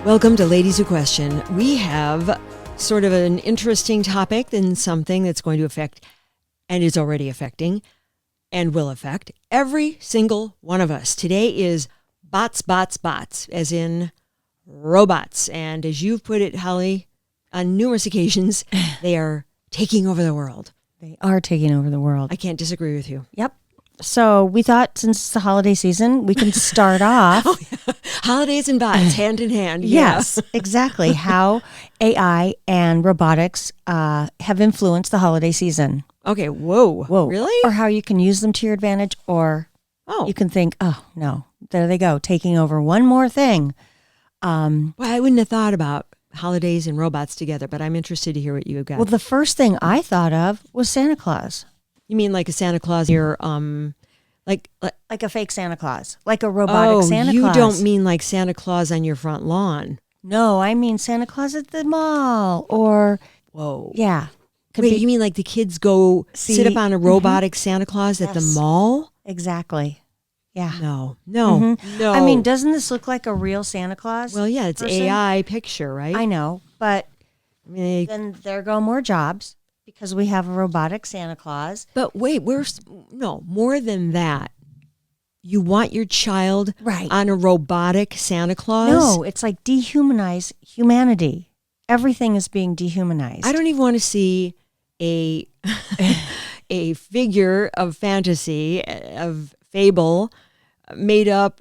Welcome to Ladies Who Question. We have sort of an interesting topic and something that's going to affect and is already affecting and will affect every single one of us. Today is bots, as in robots. And as you've put it, Holly, on numerous occasions, they are taking over the world. They are taking over the world. I can't disagree with you. Yep. So we thought since it's the holiday season, we can start off. Oh, yeah. Holidays and bots, hand in hand. Yes, exactly. How AI and robotics have influenced the holiday season. Okay, whoa. Really? Or how you can use them to your advantage, or you can think, oh, no, there they go, taking over one more thing. Well, I wouldn't have thought about holidays and robots together, but I'm interested to hear what you've got. Well, the first thing I thought of was Santa Claus. You mean like a Santa Claus here, like a fake Santa Claus, like a robotic Santa Claus. You don't mean like Santa Claus on your front lawn. No, I mean Santa Claus at the mall, or yeah. Wait, you mean like the kids go sit up on a robotic Santa Claus at the mall? Exactly. Yeah. No. I mean, doesn't this look like a real Santa Claus? Well, yeah, it's person? AI picture, right? I know, but then there go more jobs because we have a robotic Santa Claus. But wait, more than that. You want your child on a robotic Santa Claus? No, it's like dehumanize humanity. Everything is being dehumanized. I don't even want to see a figure of fantasy, of fable, made up,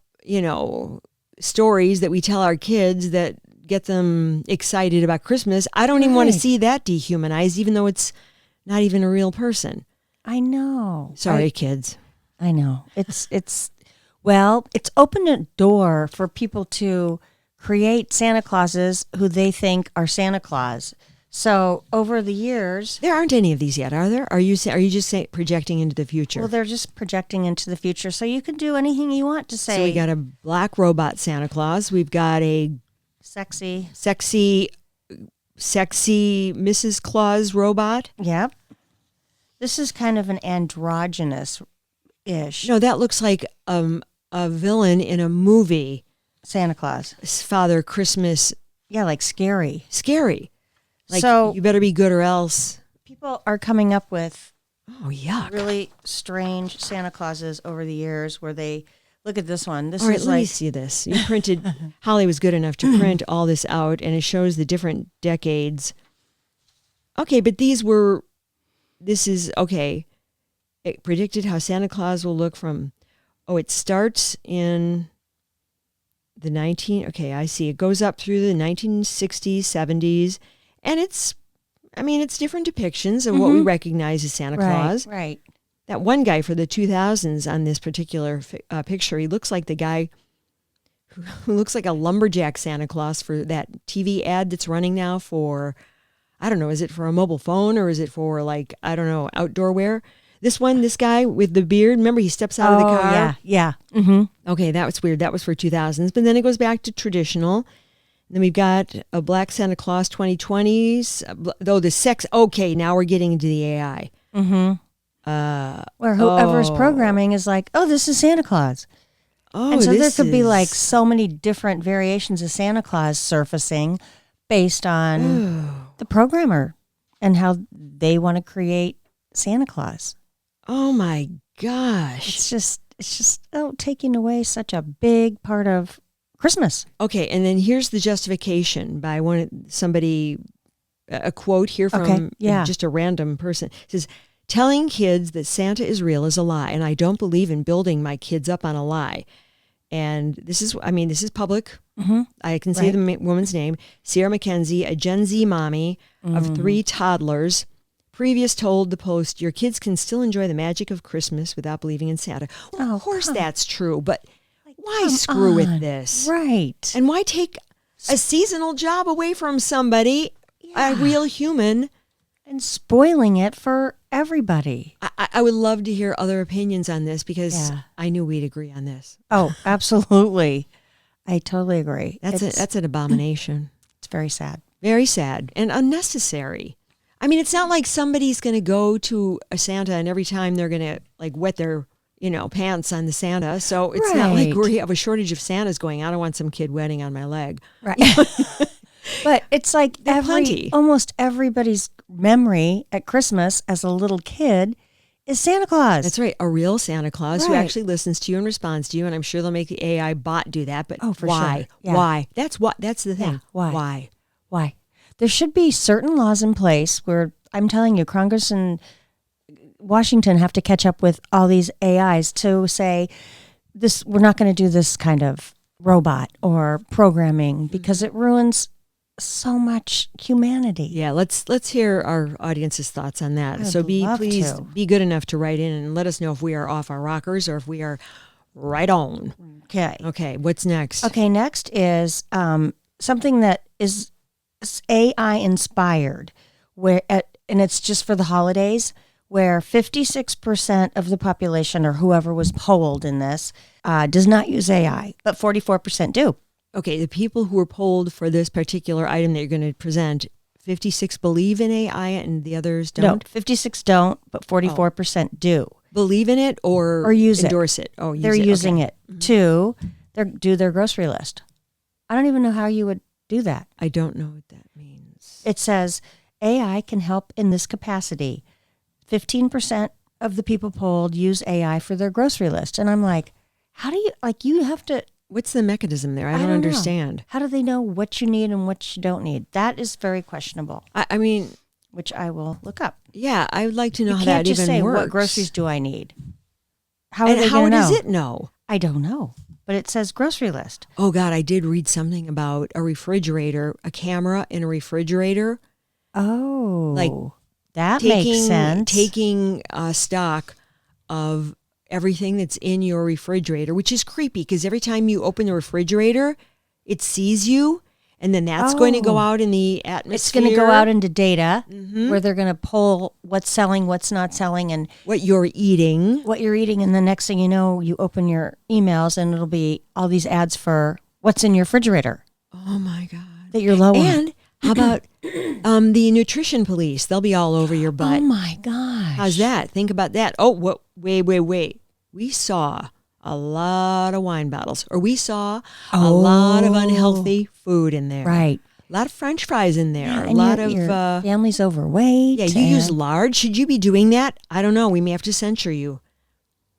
stories that we tell our kids that get them excited about Christmas. I don't even want to see that dehumanized, even though it's not even a real person. I know. Sorry, kids. I know. It's opened a door for people to create Santa Clauses who they think are Santa Claus. So over the years, there aren't any of these yet, are there? Are you just projecting into the future? Well, they're just projecting into the future, so you can do anything you want to say. So we got a black robot Santa Claus. We've got a sexy Mrs. Claus robot. Yep. This is kind of an androgynous-ish. No, that looks like a villain in a movie. Santa Claus. Father Christmas. Yeah, like scary. Like, so you better be good or else. People are coming up with really strange Santa Clauses over the years where they look at this one. All right, let me see this. You printed, Holly was good enough to print all this out, and it shows the different decades. Okay, but this is, okay. It predicted how Santa Claus will look from, it starts in the I see. It goes up through the 1960s, 70s, and it's different depictions of what we recognize as Santa Claus. Right. That one guy for the 2000s on this particular picture, he looks like the guy who looks like a lumberjack Santa Claus for that TV ad that's running now for, I don't know, is it for a mobile phone or is it for outdoor wear? This guy with the beard, remember he steps out of the car? Yeah. Mm-hmm. Okay, that was weird. That was for 2000s. But then it goes back to traditional. And then we've got a black Santa Claus 2020s. Though now we're getting into the AI. Mm-hmm. Where whoever's programming is like, this is Santa Claus. And so there could be like so many different variations of Santa Claus surfacing based on the programmer and how they want to create Santa Claus. Oh my gosh. It's just taking away such a big part of Christmas. Okay, and then here's the justification by a quote here from just a random person. It says, telling kids that Santa is real is a lie, and I don't believe in building my kids up on a lie. And this is public. Mm-hmm. I can say the woman's name, Sierra McKenzie, a Gen Z mommy of 3 toddlers. Previous told the Post, your kids can still enjoy the magic of Christmas without believing in Santa. Well, of course that's true, but why screw with this? Right. And why take a seasonal job away from somebody, a real human? And spoiling it for everybody. I would love to hear other opinions on this because I knew we'd agree on this. Oh, absolutely. I totally agree. That's an abomination. It's very sad. Very sad and unnecessary. I mean, it's not like somebody's going to go to a Santa and every time they're going to wet their pants on the Santa. So it's not like we have a shortage of Santas going, I don't want some kid wedding on my leg. Right. But it's like almost everybody's memory at Christmas as a little kid is Santa Claus. That's right. A real Santa Claus who actually listens to you and responds to you. And I'm sure they'll make the AI bot do that. But why? Sure. Yeah. Why? That's the thing. Yeah. Why? There should be certain laws in place where I'm telling you, Congress and Washington have to catch up with all these AIs to say this. We're not going to do this kind of robot or programming because it ruins so much humanity. Yeah, let's hear our audience's thoughts on that. I'd so please to. Be good enough to write in and let us know if we are off our rockers or if we are right on. Okay, what's next? Okay, next is something that is AI inspired, and it's just for the holidays, where 56% of the population or whoever was polled in this does not use AI, but 44% do. Okay, the people who were polled for this particular item that you're going to present, 56 believe in AI and the others don't? No, 56 don't, but 44% do. Believe in it or use endorse it? Oh, they're using it to do their grocery list. I don't even know how you would do that. I don't know what that means. It says AI can help in this capacity. 15% of the people polled use AI for their grocery list. And I'm like, how do you have to... What's the mechanism there? I don't understand. How do they know what you need and what you don't need? That is very questionable. I mean... Which I will look up. Yeah, I would like to know how that even works. You can't just say, what groceries do I need? How are they going to know? How does it know? I don't know. But it says grocery list. Oh, God, I did read something about a refrigerator, a camera in a refrigerator. Oh. Like that makes sense. Taking stock of everything that's in your refrigerator, which is creepy because every time you open the refrigerator, it sees you, and then that's going to go out in the atmosphere. It's going to go out into data where they're going to pull what's selling, what's not selling, and what you're eating. And the next thing you know, you open your emails and it'll be all these ads for what's in your refrigerator. Oh, my God. That you're low on. And how about the nutrition police? They'll be all over your butt. Oh, my gosh. How's that? Think about that. Oh, wait. We saw a lot of wine bottles, or we saw a lot of unhealthy food in there. Right. A lot of French fries in there. Yeah, a lot of your family's overweight. Yeah, you use large. Should you be doing that? I don't know. We may have to censure you.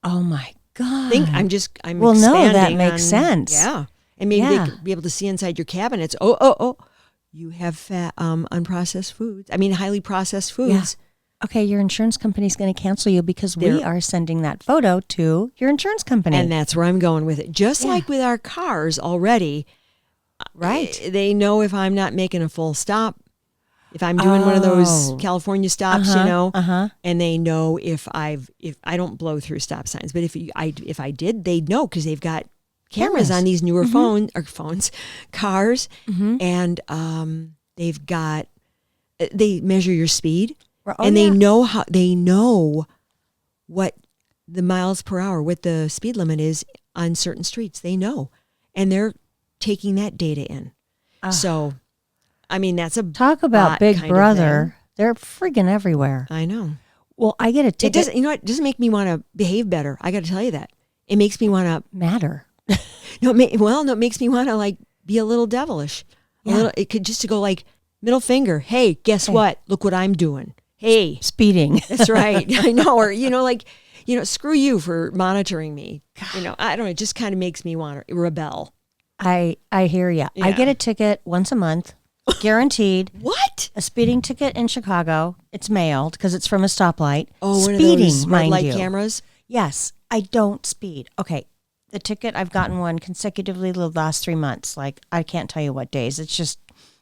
Oh my God. I'm well, expanding no, that makes sense. Yeah. And maybe they could be able to see inside your cabinets. Oh. You have fat, unprocessed foods. I mean, highly processed foods. Yeah. Okay, your insurance company's going to cancel you because we are sending that photo to your insurance company. And that's where I'm going with it. Just like with our cars already, right? They know if I'm not making a full stop, if I'm doing one of those California stops, and they know if I don't blow through stop signs. But if I did, they'd know because they've got cameras on these newer cars, and they measure your speed. And they know what the miles per hour, what the speed limit is on certain streets. They know, and they're taking that data in. So, I mean, that's a talk about Big Brother. They're friggin' everywhere. I know. Well, I get a ticket. It doesn't make me want to behave better. I got to tell you that. It makes me want to matter. No, it makes me want to be a little devilish. It could just to go middle finger. Hey, guess what? Look what I'm doing. Hey, speeding. That's right. I know. Or, screw you for monitoring me. I don't know. It just kind of makes me want to rebel. I hear you. Yeah. I get a ticket once a month, guaranteed. What? A speeding ticket in Chicago. It's mailed because it's from a stoplight. Oh, speeding, one of those red light you. Cameras? Yes. I don't speed. Okay. The ticket, I've gotten one consecutively the last 3 months. I can't tell you what days. It's just,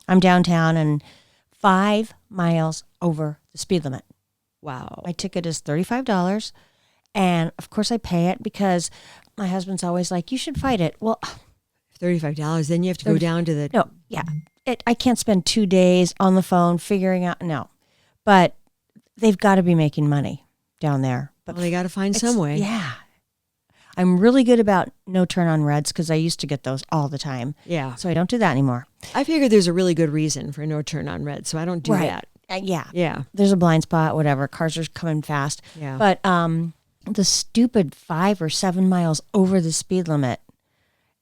I'm downtown and 5 miles over the speed limit. Wow. My ticket is $35. And of course I pay it because my husband's always like, you should fight it. Well, $35, then you have to go down to the... No, yeah. I can't spend 2 days on the phone figuring out, no. But they've got to be making money down there. But they got to find some way. Yeah. I'm really good about no turn on reds because I used to get those all the time. Yeah. So I don't do that anymore. I figure there's a really good reason for no turn on red, so I don't do that. Yeah. Yeah. There's a blind spot, whatever. Cars are coming fast. Yeah. But the stupid 5 or 7 miles over the speed limit.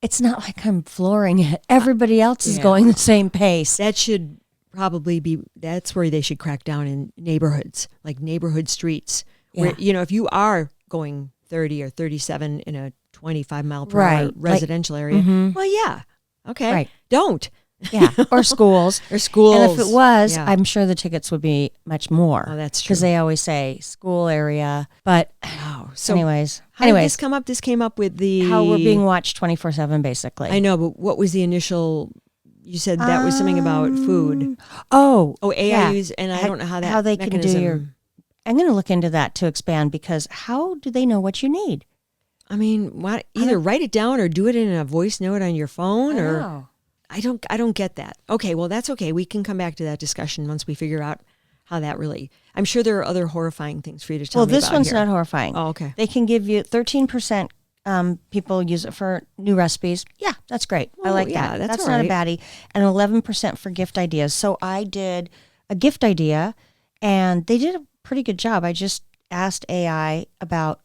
It's not like I'm flooring it. Everybody else is going the same pace. That should probably be, that's where they should crack down in neighborhoods, like neighborhood streets. Where, if you are going 30 or 37 in a 25 mile per hour residential area, well, okay. Right. Don't. Yeah, or schools. Or schools. And if it was, I'm sure the tickets would be much more. Oh, that's true. Because they always say school area. But so anyways. How did this come up? This came up with the... How we're being watched 24/7, basically. I know, but what was the initial... You said that was something about food. AI use, and I don't know how they can do your... I'm going to look into that to expand, because how do they know what you need? I mean, either write it down or do it in a voice note on your phone, I don't get that. Okay, well, that's okay. We can come back to that discussion once we figure out how that really... I'm sure there are other horrifying things for you to tell me about. Well, this one's not horrifying. Oh, okay. They can give you 13%. People use it for new recipes. Yeah, that's great. I like that. That's not a baddie. And 11% for gift ideas. So I did a gift idea, and they did a pretty good job. I just asked AI about...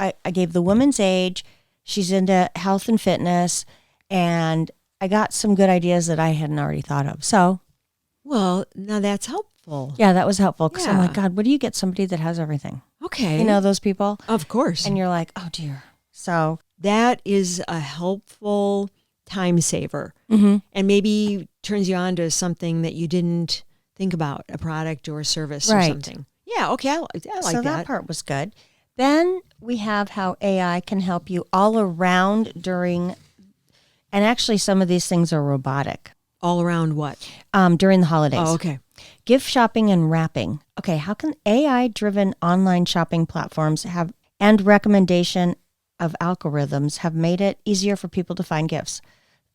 I gave the woman's age. She's into health and fitness, and... I got some good ideas that I hadn't already thought of. So, well, now that's helpful. Yeah, that was helpful, because I'm like, God, what do you get somebody that has everything? Okay. You know those people? Of course. And you're like, oh, dear. So that is a helpful time saver, and maybe turns you on to something that you didn't think about, a product or a service or something. Yeah, okay, I like that. So that part was good. Then we have how AI can help you all around during... And actually, some of these things are robotic. All around what? During the holidays. Oh, okay. Gift shopping and wrapping. Okay, how can AI-driven online shopping platforms and recommendation of algorithms have made it easier for people to find gifts?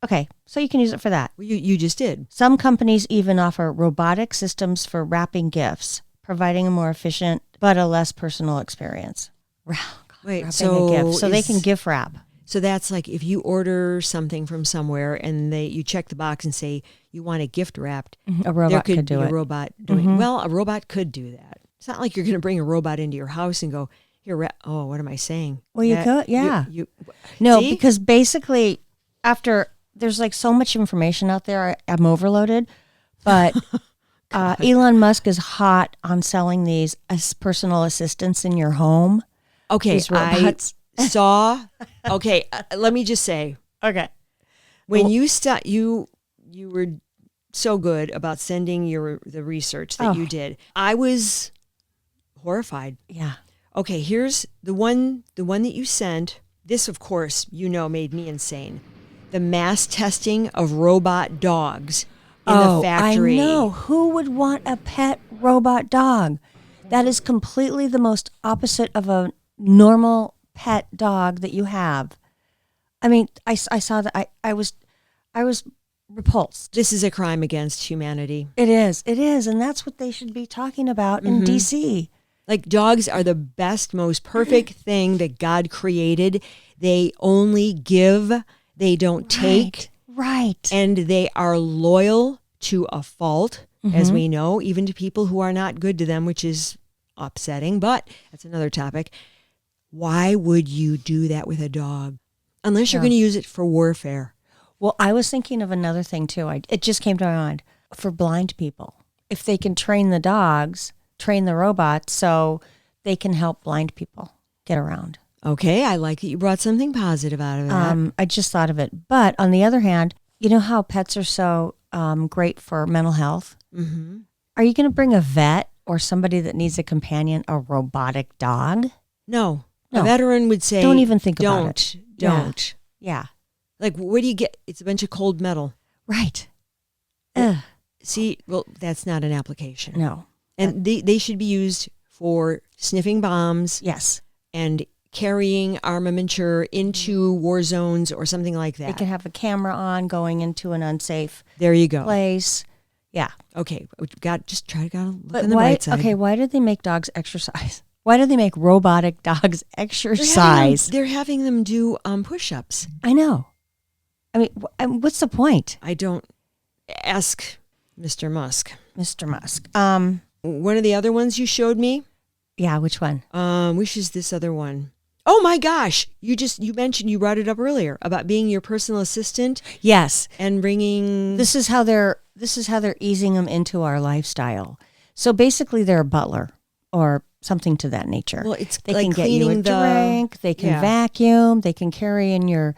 Okay, so you can use it for that. Well, you just did. Some companies even offer robotic systems for wrapping gifts, providing a more efficient but a less personal experience. Wait, wrapping a gift. So they can gift wrap. So that's like if you order something from somewhere and you check the box and say you want it gift wrapped. A robot could do it. A robot doing well. A robot could do that. It's not like you're going to bring a robot into your house and go here. What am I saying? Well, you could, yeah. See? Because basically, after there's like so much information out there, I'm overloaded. But Elon Musk is hot on selling these as personal assistants in your home. Okay, these robots. Okay, let me just say. Okay. When you were so good about sending the research that you did. I was horrified. Yeah. Okay, here's the one that you sent. This, of course, made me insane. The mass testing of robot dogs in the factory. I know. Who would want a pet robot dog? That is completely the most opposite of a normal pet dog that you have. I mean, I saw that. I was repulsed. This is a crime against humanity. It is, and that's what they should be talking about in DC. Like, dogs are the best, most perfect thing that God created. They only give, they don't take. Right. And they are loyal to a fault, as we know, even to people who are not good to them, which is upsetting, but that's another topic. Why would you do that with a dog? Unless you're going to use it for warfare. Well, I was thinking of another thing, too. It just came to my mind. For blind people, if they can train the robots so they can help blind people get around. Okay, I like that you brought something positive out of that. I just thought of it. But on the other hand, you know how pets are so great for mental health? Mm-hmm. Are you going to bring a vet or somebody that needs a companion, a robotic dog? No. A veteran would say, don't even think about it. Don't. Yeah. Like, where do you get? It's a bunch of cold metal. Right. See, well, that's not an application. No. And they should be used for sniffing bombs. Yes. And carrying armamenture into war zones or something like that. They can have a camera on going into an unsafe place. Yeah. Okay. Just try to look on the right side. Okay, why do they make dogs exercise? Why do they make robotic dogs exercise? They're having them do push-ups. I know. I mean, what's the point? I don't ask Mr. Musk. Mr. Musk. One of the other ones you showed me? Yeah, which one? Which is this other one? Oh my gosh! You brought it up earlier about being your personal assistant. Yes, and bringing. This is how they're easing them into our lifestyle. So basically, they're a butler or something to that nature. Well, it's they like can get you a drink. They can vacuum. They can carry in your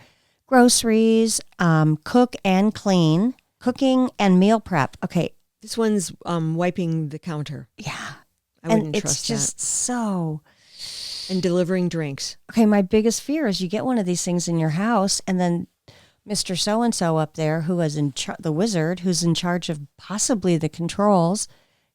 groceries, cook and clean, cooking and meal prep. Okay, this one's wiping the counter. Yeah, I wouldn't trust that. It's just so. And delivering drinks. Okay, my biggest fear is you get one of these things in your house, and then Mr. So-and-so up there, who is the wizard, who's in charge of possibly the controls,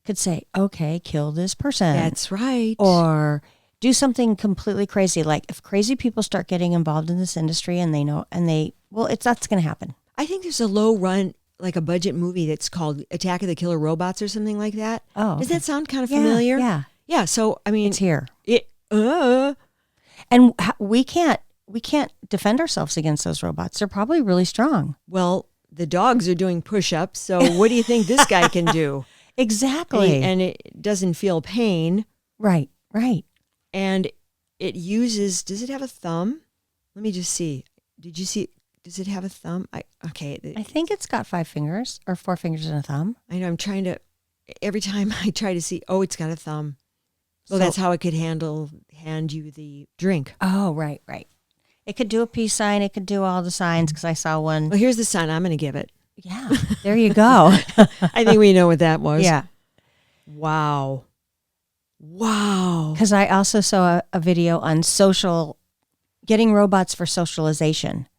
could say, okay, kill this person. That's right. Or do something completely crazy. Like if crazy people start getting involved in this industry that's going to happen. I think there's a low run, like a budget movie that's called Attack of the Killer Robots or something like that. Oh. Does that sound kind of familiar? Yeah. Yeah, so, I mean. It's here. And we can't defend ourselves against those robots. They're probably really strong. Well, the dogs are doing push-ups, so what do you think this guy can do? Exactly. And it doesn't feel pain. Right. And it uses, does it have a thumb? Let me just see. Did you see, does it have a thumb? I think it's got 5 fingers or 4 fingers and a thumb. I know, every time I try to see, it's got a thumb. Well, that's how it could hand you the drink. Oh, right. It could do a peace sign. It could do all the signs because I saw one. Well, here's the sign I'm going to give it. Yeah, there you go. I think we know what that was. Yeah. Wow. Because I also saw a video on getting robots for socialization.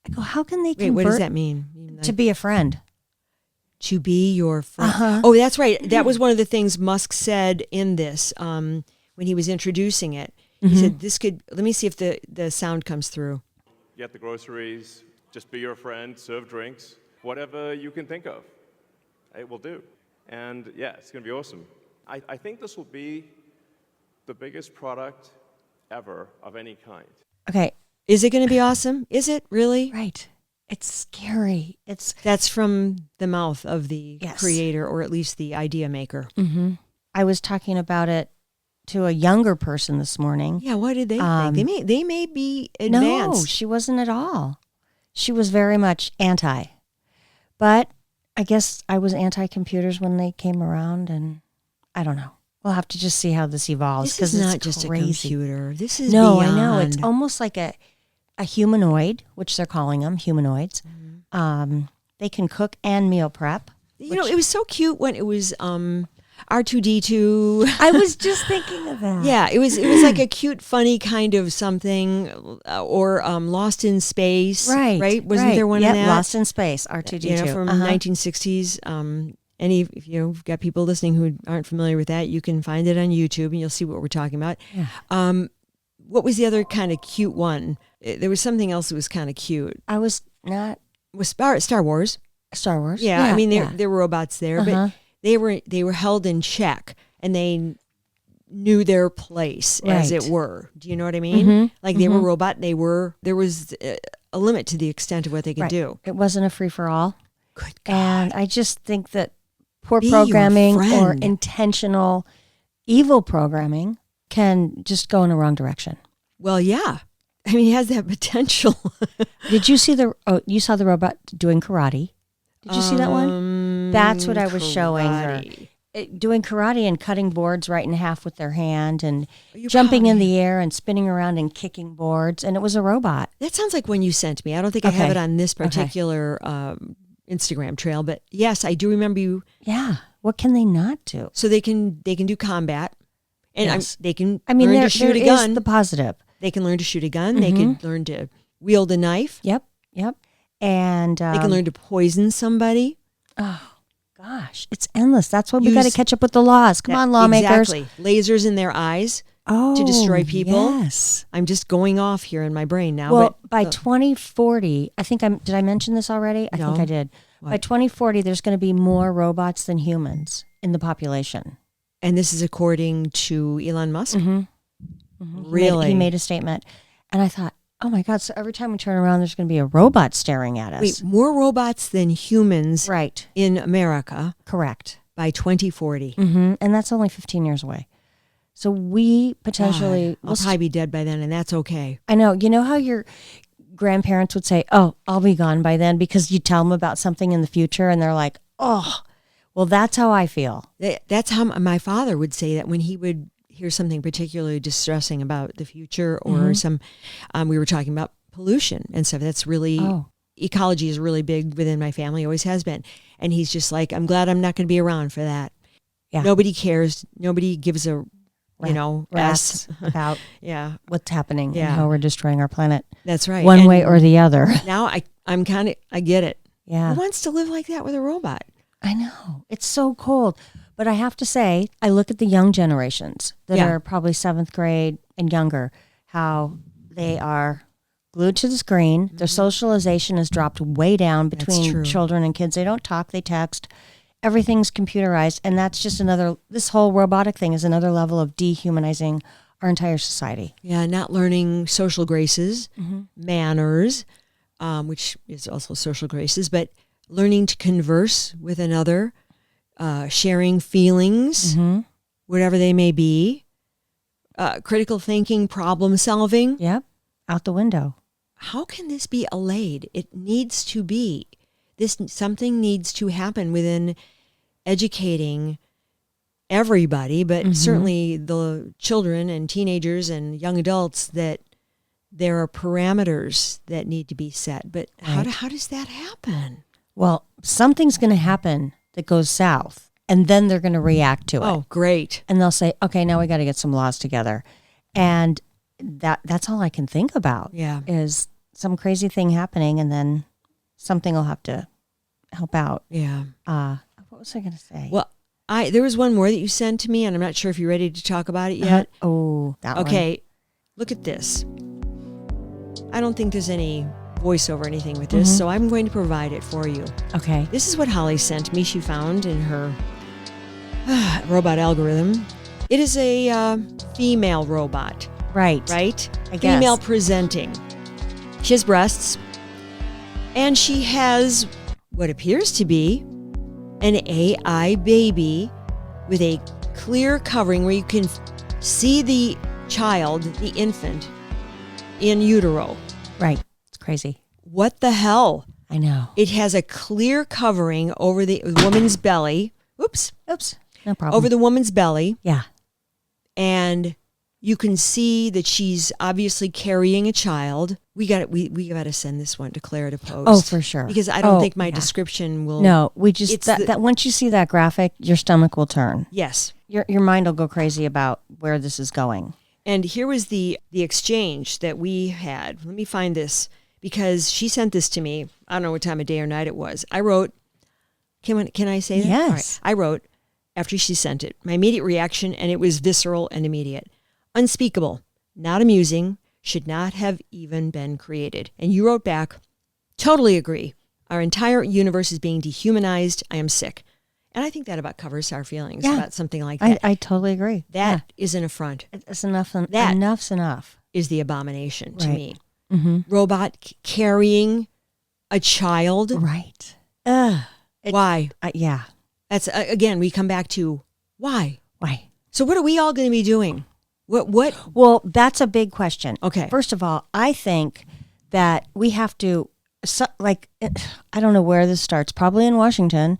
I go, how can they convert? Wait, what does that mean? To be a friend. To be your friend. Uh-huh. Oh, that's right. That was one of the things Musk said in this when he was introducing it. He said, let me see if the sound comes through. Get the groceries, just be your friend, serve drinks, whatever you can think of. It will do. And yeah, it's going to be awesome. I think this will be the biggest product ever of any kind. Okay. Is it going to be awesome? Is it really? Right. It's scary. That's from the mouth of the creator, or at least the idea maker. Mm-hmm. I was talking about it to a younger person this morning. Yeah, what did they think? They may be advanced. No, she wasn't at all. She was very much anti. But I guess I was anti-computers when they came around, and I don't know. We'll have to just see how this evolves. This is not just crazy. A computer. This is beyond. I know. It's almost like a humanoid, which they're calling them, humanoids. Mm-hmm. They can cook and meal prep. It was so cute when it was R2D2. I was just thinking of that. Yeah, it was like a cute, funny kind of something, or Lost in Space. Right? Wasn't there one of that? Lost in Space, R2D2. From 1960s. If you've got people listening who aren't familiar with that, you can find it on YouTube and you'll see what we're talking about. Yeah. What was the other kind of cute one? There was something else that was kind of cute. Was Star Wars. Star Wars. Yeah, I mean there were robots there, but they were held in check and they knew their place, as it were. Do you know what I mean? Mm-hmm. Like they were robot. There was a limit to the extent of what they could do. It wasn't a free for all. Good God. And I just think that poor programming or intentional evil programming can just go in the wrong direction. Well, yeah. I mean, it has that potential. Did you see you saw the robot doing karate? Did you see that one? That's what I was showing her. Doing karate and cutting boards right in half with their hand and jumping in the air and spinning around and kicking boards. And it was a robot. That sounds like one you sent me. I don't think I have it on this particular Instagram trail, but yes, I do remember you. Yeah. What can they not do? So they can do combat. And they can learn to shoot a gun. Is the positive. They can learn to shoot a gun. Mm-hmm. They can learn to wield a knife. Yep. And they can learn to poison somebody. Oh, gosh. It's endless. That's why we got to catch up with the laws. Come on, lawmakers. Exactly. Lasers in their eyes to destroy people. Yes. I'm just going off here in my brain now. Well, by 2040, did I mention this already? I think I did. What? By 2040, there's going to be more robots than humans in the population. And this is according to Elon Musk? Mm-hmm. Mm-hmm. Really? He made a statement. And I thought, oh my God, so every time we turn around, there's going to be a robot staring at us. Wait, more robots than humans in America. Correct. By 2040. Mm-hmm. And that's only 15 years away. So we potentially... I'll probably be dead by then, and that's okay. I know. You know how your grandparents would say, oh, I'll be gone by then, because you tell them about something in the future, and they're like, oh, well, that's how I feel. That's how my father would say that when he would hear something particularly distressing about the future, or some, we were talking about pollution and stuff. That's really... Ecology is really big within my family, always has been. And he's just like, I'm glad I'm not going to be around for that. Yeah. Nobody cares. Nobody gives a... rats about what's happening and how we're destroying our planet. That's right. One way or the other. Now I get it. Yeah. Who wants to live like that with a robot? I know. It's so cold. But I have to say, I look at the young generations that are probably 7th grade and younger, how they are glued to the screen. Their socialization has dropped way down between children and kids. They don't talk, they text. Everything's computerized, and that's just this whole robotic thing is another level of dehumanizing our entire society. Yeah, not learning social graces, manners, which is also social graces, but learning to converse with another, sharing feelings, whatever they may be, critical thinking, problem solving. Yep, out the window. How can this be allayed? It needs to be. Something needs to happen within educating everybody, but certainly the children and teenagers and young adults, that there are parameters that need to be set. But how does that happen? Well, something's going to happen that goes south, and then they're going to react to it. Oh, great. And they'll say, okay, now we got to get some laws together. And that's all I can think about is some crazy thing happening, and then something will have to help out. Yeah. What was I going to say? Well, there was one more that you sent to me, and I'm not sure if you're ready to talk about it yet. That one. Okay, look at this. I don't think there's any voiceover or anything with this, so I'm going to provide it for you. Okay. This is what Holly sent me. She found in her robot algorithm. It is a female robot. Right. Right? I guess. Female presenting. She has breasts, and she has what appears to be an AI baby with a clear covering where you can see the child, the infant, in utero. Right. It's crazy. What the hell? I know. It has a clear covering over the woman's belly. Oops. No problem. Over the woman's belly. Yeah. And you can see that she's obviously carrying a child. We got to send this one to Clara to post. Oh, for sure. Because I don't think my description will. No, we just that once you see that graphic, your stomach will turn. Yes. Your mind will go crazy about where this is going. And here was the exchange that we had. Let me find this, because she sent this to me. I don't know what time of day or night it was. I wrote, can I say that? Yes. All right. I wrote, after she sent it, my immediate reaction, and it was visceral and immediate. Unspeakable, not amusing, should not have even been created. And you wrote back, totally agree. Our entire universe is being dehumanized. I am sick. And I think that about covers our feelings about something like that. I totally agree. That is an affront. It's enough. Enough's enough. Is the abomination to me. Robot carrying a child. Right. Why? Yeah. That's again, we come back to why. Why? So what are we all going to be doing? What? Well, that's a big question. Okay. First of all, I think that we have to, I don't know where this starts, probably in Washington,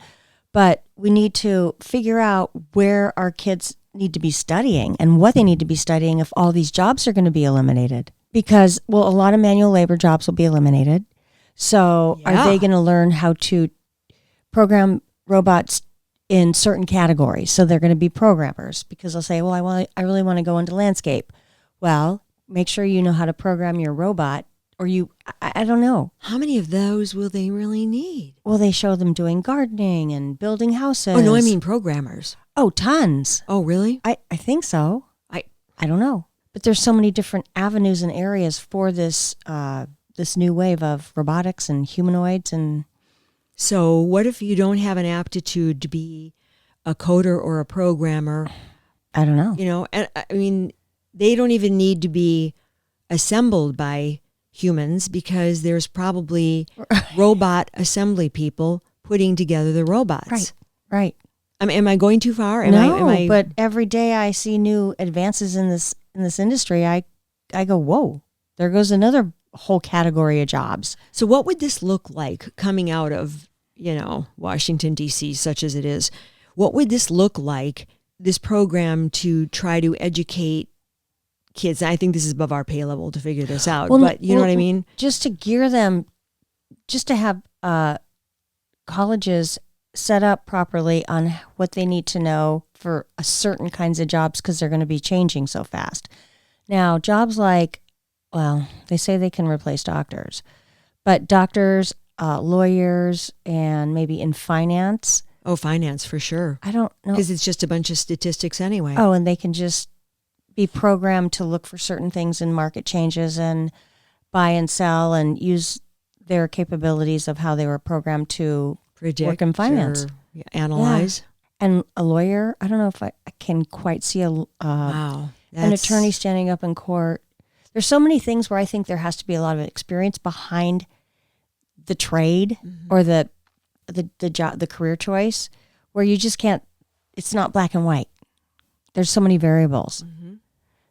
but we need to figure out where our kids need to be studying and what they need to be studying if all these jobs are going to be eliminated. Because, well, a lot of manual labor jobs will be eliminated. So are they going to learn how to program robots in certain categories? So they're going to be programmers, because they'll say, well, I really want to go into landscape. Well, make sure you know how to program your robot, or I don't know. How many of those will they really need? Well, they show them doing gardening and building houses. Oh, no, I mean programmers. Oh, tons. Oh, really? I think so. I don't know. But there's so many different avenues and areas for this this new wave of robotics and humanoids. And so what if you don't have an aptitude to be a coder or a programmer? I don't know. You know, and I mean, they don't even need to be assembled by humans, because there's probably robot assembly people putting together the robots. Right. Am I going too far? But every day I see new advances in this industry, I go, whoa, there goes another whole category of jobs. So what would this look like coming out of, Washington, D.C., such as it is? What would this look like, this program to try to educate kids? I think this is above our pay level to figure this out, but you know what I mean? Just to gear them, just to have colleges set up properly on what they need to know for a certain kinds of jobs, because they're going to be changing so fast. Now, jobs like, well, they say they can replace doctors, but doctors, lawyers, and maybe in finance. Oh, finance for sure. I don't know. Because it's just a bunch of statistics anyway. Oh, and they can just be programmed to look for certain things in market changes and buy and sell and use their capabilities of how they were programmed to predict, work in finance, analyze. Yeah. And a lawyer, I don't know if I can quite see an attorney standing up in court. There's so many things where I think there has to be a lot of experience behind the trade or the job, the career choice, where you just can't. It's not black and white. There's so many variables. Mm-hmm.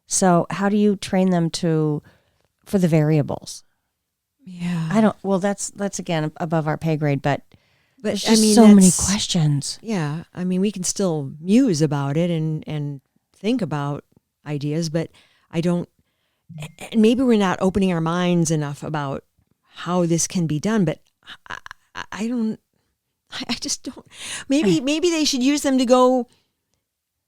So how do you train them for the variables? Yeah, I don't. Well, that's again above our pay grade, but there's just so many questions. Yeah, I mean, we can still muse about it and think about ideas, but I don't. And maybe we're not opening our minds enough about how this can be done. But I just don't. Maybe they should use them to go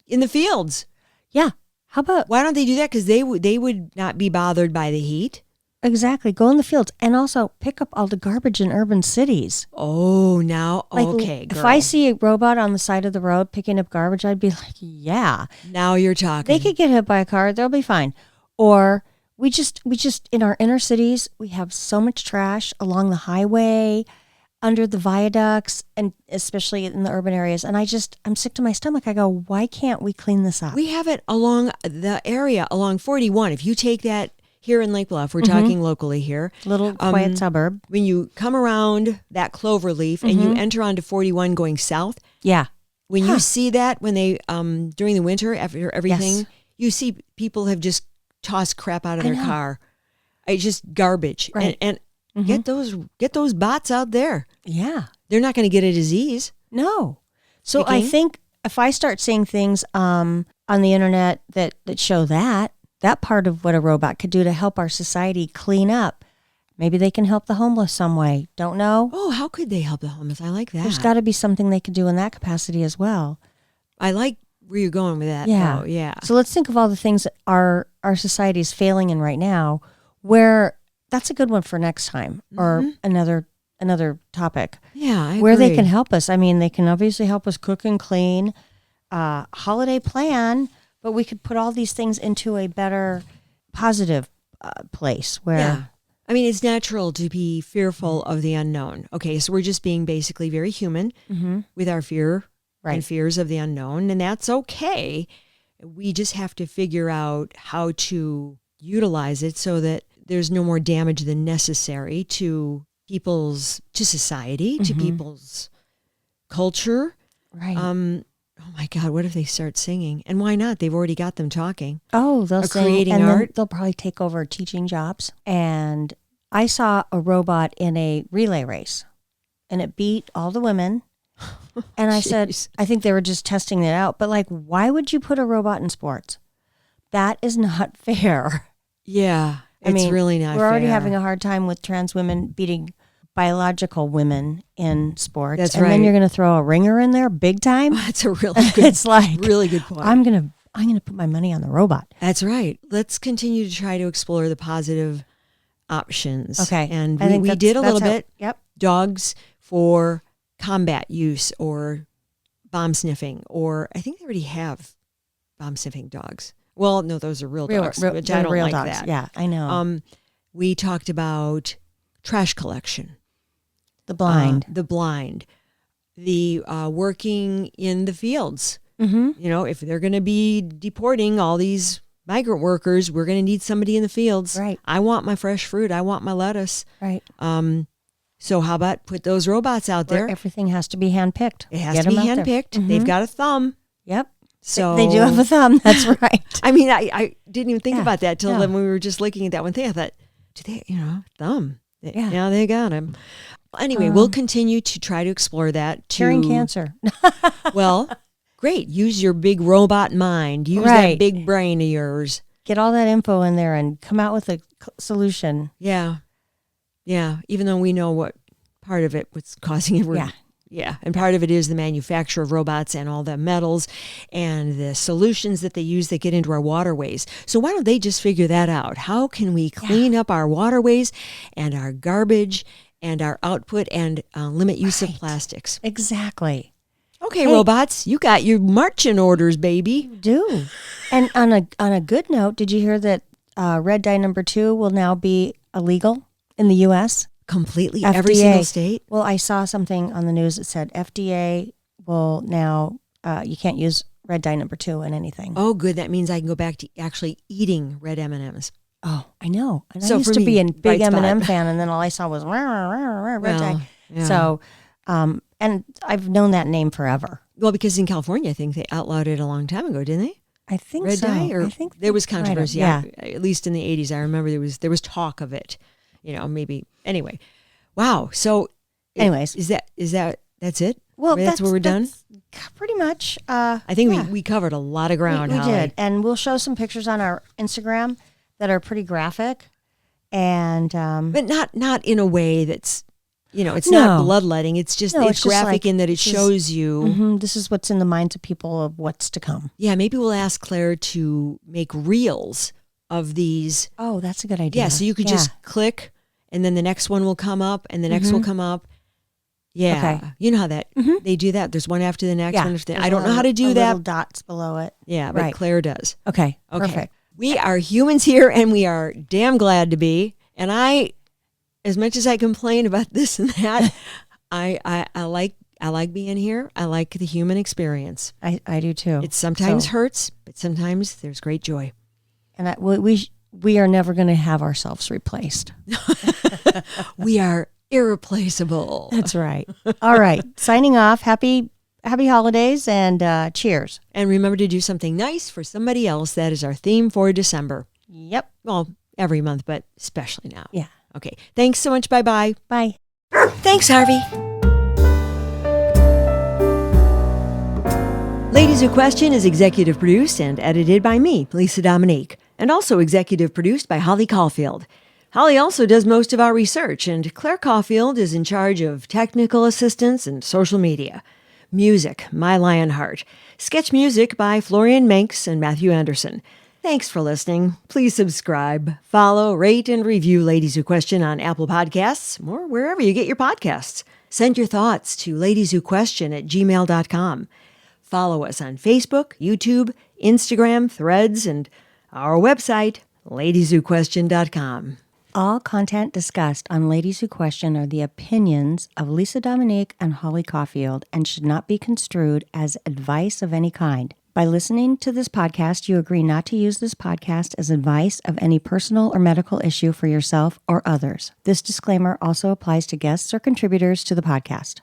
in the fields. Yeah. How about, why don't they do that? Because they would not be bothered by the heat. Exactly. Go in the fields and also pick up all the garbage in urban cities. Oh, now, okay, girl. If I see a robot on the side of the road picking up garbage, I'd be like, yeah. Now you're talking. They could get hit by a car. They'll be fine. Or we just in our inner cities, we have so much trash along the highway, under the viaducts, and especially in the urban areas. And I'm sick to my stomach. I go, why can't we clean this up? We have it along the area, along 41. If you take that here in Lake Bluff, we're talking locally here. Little quiet suburb. When you come around that cloverleaf and you enter onto 41 going south. Yeah. When you see that, when they, during the winter, after everything, you see people have just tossed crap out of their car. It's just garbage. Right. And get those bots out there. Yeah. They're not going to get a disease. No. So I think if I start seeing things on the internet that show that part of what a robot could do to help our society clean up, maybe they can help the homeless some way. Don't know. Oh, how could they help the homeless? I like that. There's got to be something they could do in that capacity as well. I like where you're going with that. Yeah. Though. Yeah. So let's think of all the things that our society is failing in right now, where that's a good one for next time or another topic. Yeah, I where agree. they can help us. I mean, they can obviously help us cook and clean, holiday plan, but we could put all these things into a better, positive place where. Yeah. I mean, it's natural to be fearful of the unknown. Okay, so we're just being basically very human with our fear and fears of the unknown, and that's okay. We just have to figure out how to utilize it so that there's no more damage than necessary to society, to people's culture. Right. Oh my God, what if they start singing? And why not? They've already got them talking. Oh, they'll sing, creating and art. then they'll probably take over teaching jobs. And I saw a robot in a relay race, and it beat all the women. And I said, I think they were just testing it out. But like, why would you put a robot in sports? That is not fair. Yeah, it's really not fair. We're already having a hard time with trans women beating biological women in sports. That's and right. then you're going to throw a ringer in there big time? That's a really good It's like, really good point. I'm going to put my money on the robot. That's right. Let's continue to try to explore the positive options. Okay. And we did a little bit. Yep. Dogs for combat use or bomb sniffing, or I think they already have bomb sniffing dogs. Well, no, those are real dogs, which I don't like dogs. that. Yeah, I know. We talked about trash collection. The blind. The working in the fields. Mm-hmm. You know, if they're going to be deporting all these migrant workers, we're going to need somebody in the fields. Right. I want my fresh fruit. I want my lettuce. Right. So how about put those robots out there? Everything has to be handpicked. It has to be handpicked. Mm-hmm. They've got a thumb. Yep. So they do have a thumb. That's right. I mean, I didn't even think about that till when we were just looking at that one thing. I thought, do they, thumb? Yeah, they got him. Anyway, we'll continue to try to explore that. Curing cancer. Well, great. Use your big robot mind. Use that big brain of yours. Get all that info in there and come out with a solution. Yeah. Yeah. Even though we know what part of it was causing it. Yeah. And part of it is the manufacture of robots and all the metals and the solutions that they use that get into our waterways. So why don't they just figure that out? How can we clean up our waterways and our garbage and our output and limit use of plastics? Exactly. Okay, robots, you got your marching orders, baby. You do. And on a good note, did you hear that red dye number 2 will now be illegal in the U.S.? Completely, FDA. every single state? Well, I saw something on the news that said FDA will now, you can't use red dye number 2 in anything. Oh, good. That means I can go back to actually eating red M&Ms. Oh, I know. And so I used to be a big M&M fan, and then all I saw was red dye. Yeah. So, and I've known that name forever. Well, because in California, I think they outlawed it a long time ago, didn't they? I think red so. dye, or I think there was controversy. Yeah. At least in the 80s, I remember there was talk of it. Maybe. Anyway, wow. So, anyways, that's it? Well, that's where we're done. Pretty much. I think we covered a lot of ground. We Holly did, and we'll show some pictures on our Instagram that are pretty graphic, and but not in a way that's it's not bloodletting. It's just it's graphic in that it shows you. This is what's in the minds of people of what's to come. Yeah, maybe we'll ask Claire to make reels of these. Oh, that's a good idea. Yeah, so you could just click, and then the next one will come up, and the next will come up. Yeah, okay. You know how that they do that. There's one after the next one. I don't know how to do that. that. Little dots below it. Yeah, but Claire does. Okay, perfect. We are humans here, and we are damn glad to be. And I, as much as I complain about this and that, I like being here. I like the human experience. I do too. It sometimes hurts, but sometimes there's great joy. And we are never going to have ourselves replaced. We are irreplaceable. That's right. All right. Signing off. Happy holidays and cheers. And remember to do something nice for somebody else. That is our theme for December. Yep. Well, every month, but especially now. Yeah. Okay. Thanks so much. Bye-bye. Bye. Thanks, Harvey. Ladies Who Question is executive produced and edited by me, Lisa Dominique, and also executive produced by Holly Caulfield. Holly also does most of our research, and Claire Caulfield is in charge of technical assistance and social media. Music, My Lionheart. Sketch music by Florian Manx and Matthew Anderson. Thanks for listening. Please subscribe, follow, rate, and review Ladies Who Question on Apple Podcasts or wherever you get your podcasts. Send your thoughts to ladieswhoquestion@gmail.com. Follow us on Facebook, YouTube, Instagram, Threads, and our website, LadiesWhoQuestion.com. All content discussed on Ladies Who Question are the opinions of Lisa Dominique and Holly Caulfield and should not be construed as advice of any kind. By listening to this podcast, you agree not to use this podcast as advice of any personal or medical issue for yourself or others. This disclaimer also applies to guests or contributors to the podcast.